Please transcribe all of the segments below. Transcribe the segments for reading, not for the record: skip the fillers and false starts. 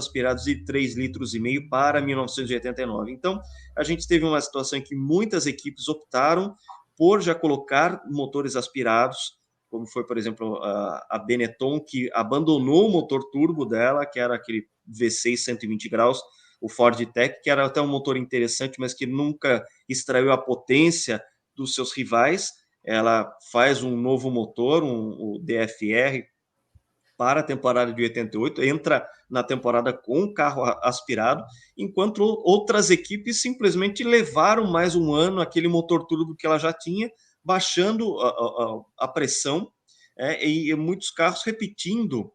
aspirados de 3,5 litros para 1989. Então, a gente teve uma situação em que muitas equipes optaram por já colocar motores aspirados, como foi, por exemplo, a Benetton, que abandonou o motor turbo dela, que era aquele V6 120 graus, o Ford Tech, que era até um motor interessante, mas que nunca extraiu a potência dos seus rivais. Ela faz um novo motor, o DFR, para a temporada de 88, entra na temporada com o carro aspirado, enquanto outras equipes simplesmente levaram mais um ano aquele motor turbo que ela já tinha, baixando a pressão, e muitos carros repetindo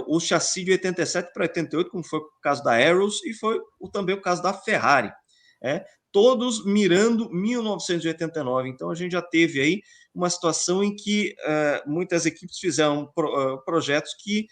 o chassi de 87 para 88, como foi o caso da Arrows e foi também o caso da Ferrari. Todos mirando 1989. Então, a gente já teve aí uma situação em que muitas equipes fizeram projetos que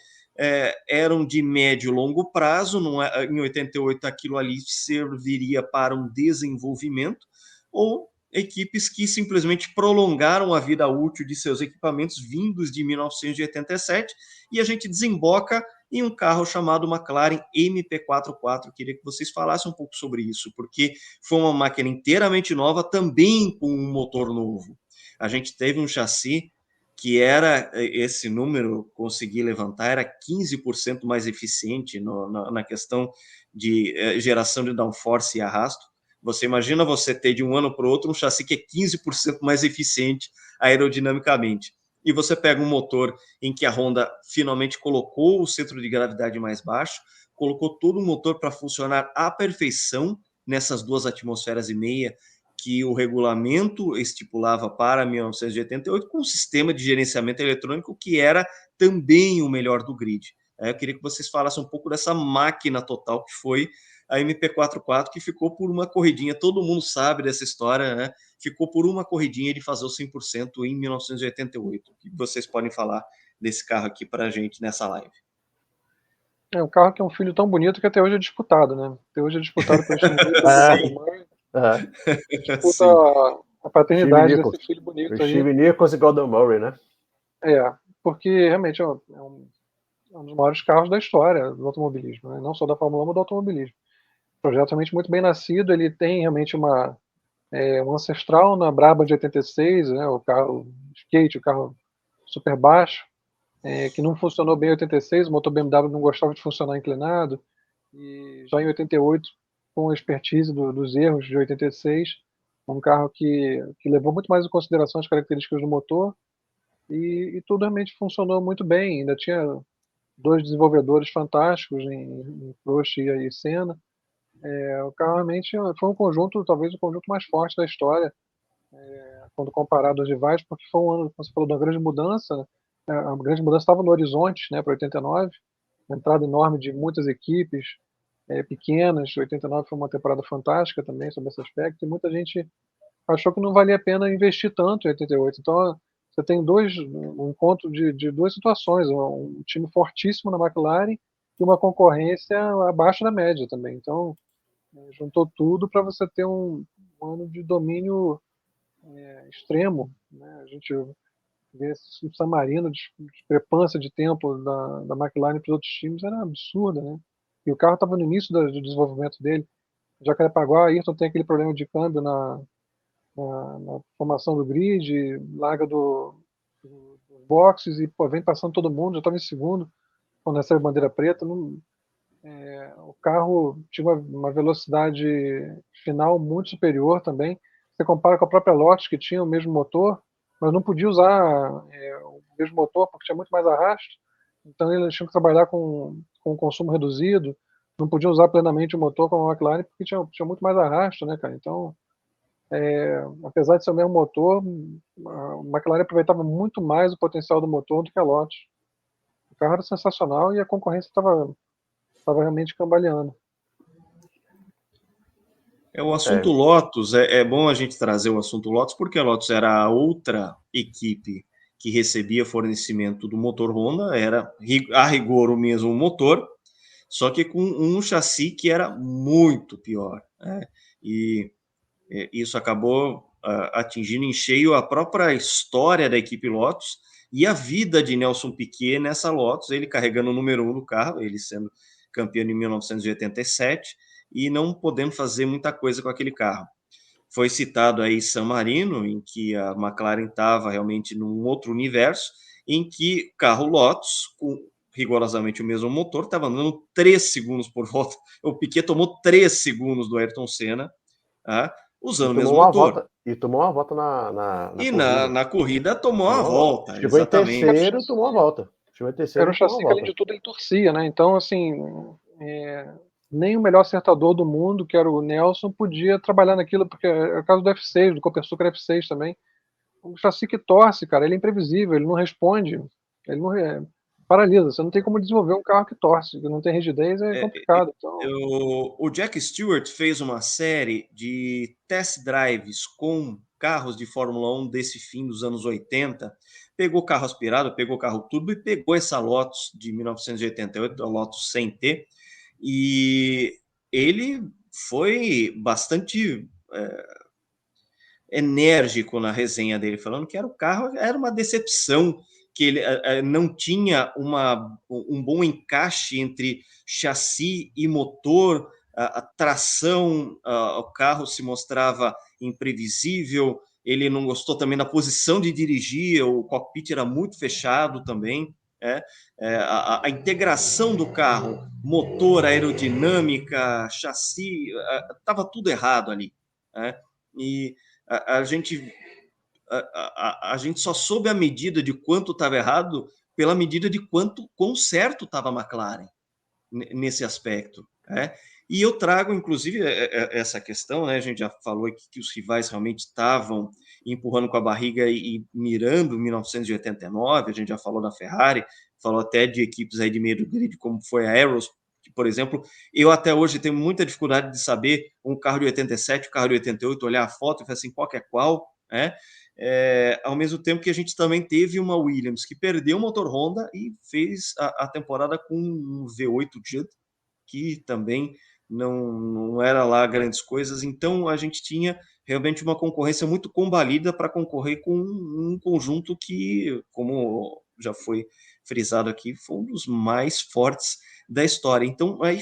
eram de médio e longo prazo. Em 88, aquilo ali serviria para um desenvolvimento, ou equipes que simplesmente prolongaram a vida útil de seus equipamentos vindos de 1987, e a gente desemboca em um carro chamado McLaren MP44. Queria que vocês falassem um pouco sobre isso, porque foi uma máquina inteiramente nova, também com um motor novo. A gente teve um chassi que era, esse número, consegui levantar, era 15% mais eficiente na questão de geração de downforce e arrasto. Você imagina você ter de um ano para o outro um chassi que é 15% mais eficiente aerodinamicamente. E você pega um motor em que a Honda finalmente colocou o centro de gravidade mais baixo, colocou todo o motor para funcionar à perfeição nessas 2,5 atmosferas que o regulamento estipulava para 1988, com um sistema de gerenciamento eletrônico que era também o melhor do grid. Eu queria que vocês falassem um pouco dessa máquina total que foi a MP44, que ficou por uma corridinha, todo mundo sabe dessa história, né? Ficou por uma corridinha de fazer o 100% em 1988. O que vocês podem falar desse carro aqui para a gente nessa live? É um carro que é um filho tão bonito que até hoje é disputado, né? Até hoje é disputado pelo Steve Nichols e pelo Murray. Disputa a paternidade desse filho bonito aí. Steve Nichols e Gordon Murray, né? Porque realmente é um dos maiores carros da história do automobilismo, né? Não só da Fórmula 1, mas do automobilismo. Projeto realmente muito bem nascido, ele tem realmente um ancestral na Brabham de 86, né? O carro skate, o carro super baixo, que não funcionou bem em 86, o motor BMW não gostava de funcionar inclinado, e já em 88, com a expertise dos erros de 86, um carro que levou muito mais em consideração as características do motor, e tudo realmente funcionou muito bem. Ainda tinha dois desenvolvedores fantásticos em Prost e Senna. O carro realmente foi um conjunto, talvez o conjunto mais forte da história, quando comparado aos rivais, porque foi um ano, como você falou, de uma grande mudança, né? A grande mudança estava no horizonte, né, para 89, uma entrada enorme de muitas equipes pequenas. 89 foi uma temporada fantástica também sobre esse aspecto, e muita gente achou que não valia a pena investir tanto em 88. Então, você tem um encontro de duas situações, um time fortíssimo na McLaren e uma concorrência abaixo da média também. Então, juntou tudo para você ter um ano de domínio extremo, né? A gente vê esse San Marino, discrepância de tempo da McLaren para os outros times era absurda, né? E o carro estava no início do desenvolvimento dele. Jacarepaguá, Ayrton tem aquele problema de câmbio na formação do grid, larga dos boxes e vem passando todo mundo, já estava em segundo quando recebe bandeira preta. O carro tinha uma velocidade final muito superior também. Você compara com a própria Lotus, que tinha o mesmo motor, mas não podia usar o mesmo motor porque tinha muito mais arrasto. Então eles tinham que trabalhar com consumo reduzido, não podiam usar plenamente o motor como a McLaren porque tinha muito mais arrasto, né, cara? Então, apesar de ser o mesmo motor, a McLaren aproveitava muito mais o potencial do motor do que a Lotus. O carro era sensacional e a concorrência estava realmente cambaleando. O assunto Lotus, é bom a gente trazer o assunto Lotus, porque a Lotus era a outra equipe que recebia fornecimento do motor Honda, era a rigor o mesmo motor, só que com um chassi que era muito pior, né? E isso acabou atingindo em cheio a própria história da equipe Lotus e a vida de Nelson Piquet nessa Lotus, ele carregando o número 1 do carro, ele sendo campeão em 1987, e não podendo fazer muita coisa com aquele carro. Foi citado aí San Marino, em que a McLaren estava realmente num outro universo, em que o carro Lotus, com rigorosamente o mesmo motor, estava andando 3 segundos por volta. O Piquet tomou 3 segundos do Ayrton Senna, tá? Usando o mesmo motor. Tomou uma volta na E corrida. na corrida tomou a volta, Chegou em exatamente. terceiro, tomou a volta. Era um chassi que, além de tudo, ele torcia, né? Então, assim, nem o melhor acertador do mundo, que era o Nelson, podia trabalhar naquilo, porque é o caso do F6, do Copersucar F6 também. Um chassi que torce, cara, ele é imprevisível, ele não responde, ele não paralisa. Você não tem como desenvolver um carro que torce, que não tem rigidez, é complicado. Então... O Jack Stewart fez uma série de test drives com carros de Fórmula 1 desse fim dos anos 80, pegou carro aspirado, pegou carro turbo e pegou essa Lotus de 1988, a Lotus 100T, e ele foi bastante enérgico na resenha dele, falando que o carro era uma decepção, que ele não tinha um bom encaixe entre chassi e motor, a tração, o carro se mostrava imprevisível, ele não gostou também da posição de dirigir, o cockpit era muito fechado também, a integração do carro, motor, aerodinâmica, chassi, estava tudo errado ali, e a gente só soube a medida de quanto estava errado pela medida de quão certo estava a McLaren nesse aspecto. E eu trago, inclusive, essa questão, né? A gente já falou aqui que os rivais realmente estavam empurrando com a barriga e mirando 1989, a gente já falou da Ferrari, falou até de equipes aí de meio do grid, como foi a Aeros, que, por exemplo, eu até hoje tenho muita dificuldade de saber um carro de 87, um carro de 88, olhar a foto e falar assim, qual que é qual, ao mesmo tempo que a gente também teve uma Williams que perdeu o motor Honda e fez a temporada com um V8 Judd, que também não era lá grandes coisas, então a gente tinha realmente uma concorrência muito combalida para concorrer com um conjunto que, como já foi frisado aqui, foi um dos mais fortes da história. Então aí